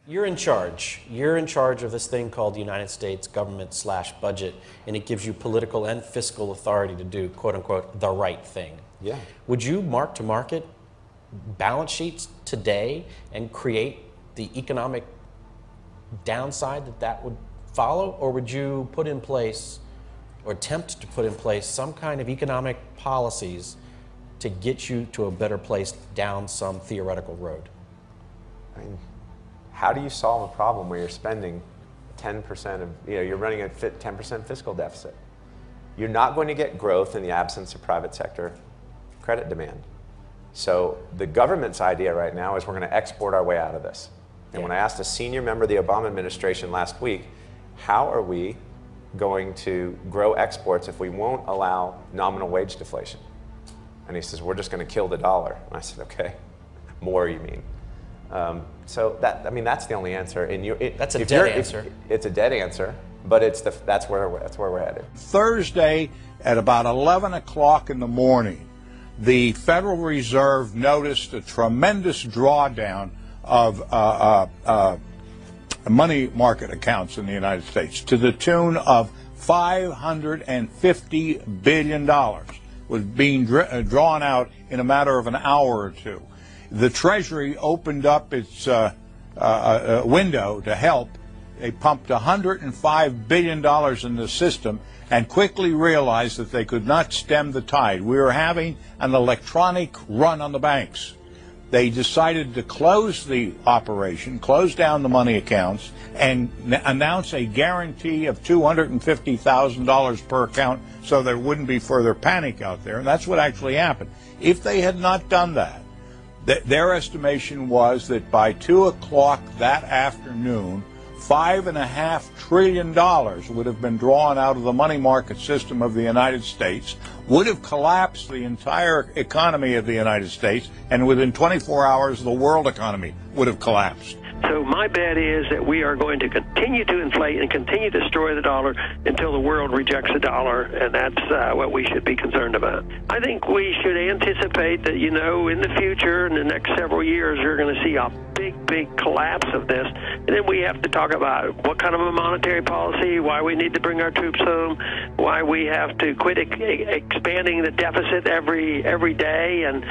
You're in charge. You're in charge of this thing called the United States government/budget, and it gives you political and fiscal authority to do, quote unquote, the right thing. Yeah. Would you mark to market balance sheets today and create the economic downside that would follow? Or would you put in place, or attempt to put in place, some kind of economic policies to get you to a better place down some theoretical road? I mean, how do you solve a problem where you're spending 10% of, you're running a 10% fiscal deficit? You're not going to get growth in the absence of private sector credit demand. So the government's idea right now is we're going to export our way out of this. And when I asked a senior member of the Obama administration last week, how are we going to grow exports if we won't allow nominal wage deflation? And he says, we're just going to kill the dollar. And I said, okay, more you mean. So that's the only answer. And that's a dead answer. It's a dead answer, but that's where we're headed. Thursday at about 11 o'clock in the morning, the Federal Reserve noticed a tremendous drawdown of money market accounts in the United States to the tune of $550 billion was being drawn out in a matter of an hour or two. The Treasury opened up its window to help. They pumped $105 billion in the system and quickly realized that they could not stem the tide. We were having an electronic run on the banks. They decided to close the operation, close down the money accounts, and announce a guarantee of $250,000 per account so there wouldn't be further panic out there. And that's what actually happened. If they had not done that, their estimation was that by 2 o'clock that afternoon, $5.5 trillion would have been drawn out of the money market system of the United States, would have collapsed the entire economy of the United States, and within 24 hours the world economy would have collapsed. So my bet is that we are going to continue to inflate and continue to destroy the dollar until the world rejects the dollar, and that's what we should be concerned about. I think we should anticipate that, in the future, in the next several years, you're going to see a big collapse of this. And then we have to talk about what kind of a monetary policy, why we need to bring our troops home, why we have to quit expanding the deficit every day and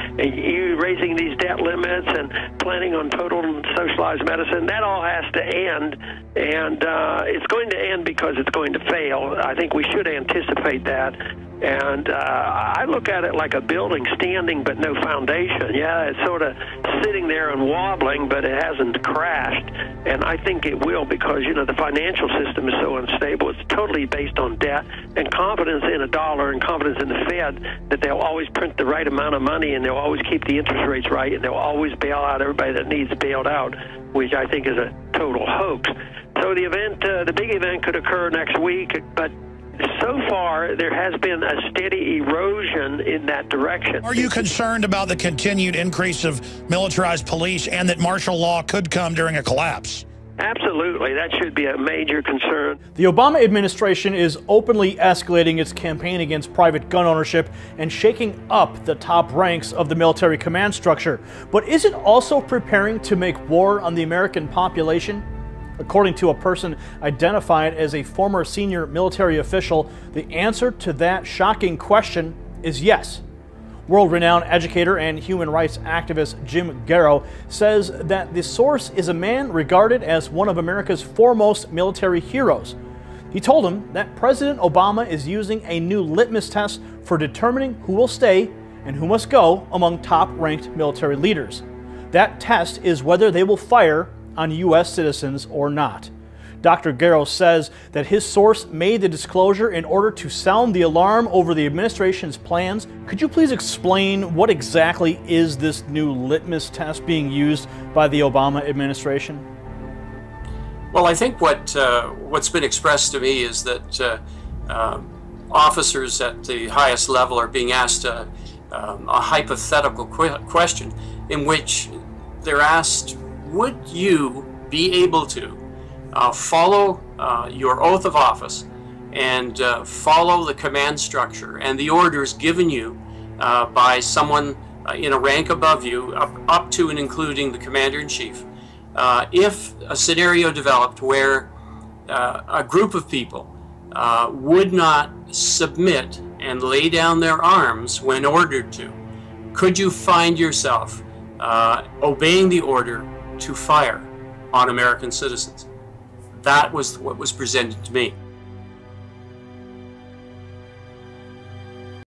raising these debt limits and planning on total socialized medicine. That all has to end, and it's going to end because it's going to fail. I think we should anticipate that. And I look at it like a building standing but no foundation. Yeah, it's sort of sitting there and wobbling, but it hasn't crashed. And I think it will because, the financial system is so unstable. It's totally based on debt and confidence in a dollar and confidence in the Fed that they'll always print the right amount of money and they'll always keep the interest rates right and they'll always bail out everybody that needs bailed out, which I think is a total hoax. So the big event could occur next week, but so far, there has been a steady erosion in that direction. Are you concerned about the continued increase of militarized police and that martial law could come during a collapse? Absolutely. That should be a major concern. The Obama administration is openly escalating its campaign against private gun ownership and shaking up the top ranks of the military command structure. But is it also preparing to make war on the American population? According to a person identified as a former senior military official, the answer to that shocking question is yes. World-renowned educator and human rights activist Jim Garrow says that the source is a man regarded as one of America's foremost military heroes. He told him that President Obama is using a new litmus test for determining who will stay and who must go among top-ranked military leaders. That test is whether they will fire on U.S. citizens or not. Dr. Garrow says that his source made the disclosure in order to sound the alarm over the administration's plans. Could you please explain what exactly is this new litmus test being used by the Obama administration? Well, I think what's been expressed to me is that officers at the highest level are being asked a hypothetical question in which they're asked, would you be able to follow your oath of office and follow the command structure and the orders given you by someone in a rank above you, up to and including the commander-in-chief, if a scenario developed where a group of people would not submit and lay down their arms when ordered to, could you find yourself obeying the order to fire on American citizens? That was what was presented to me.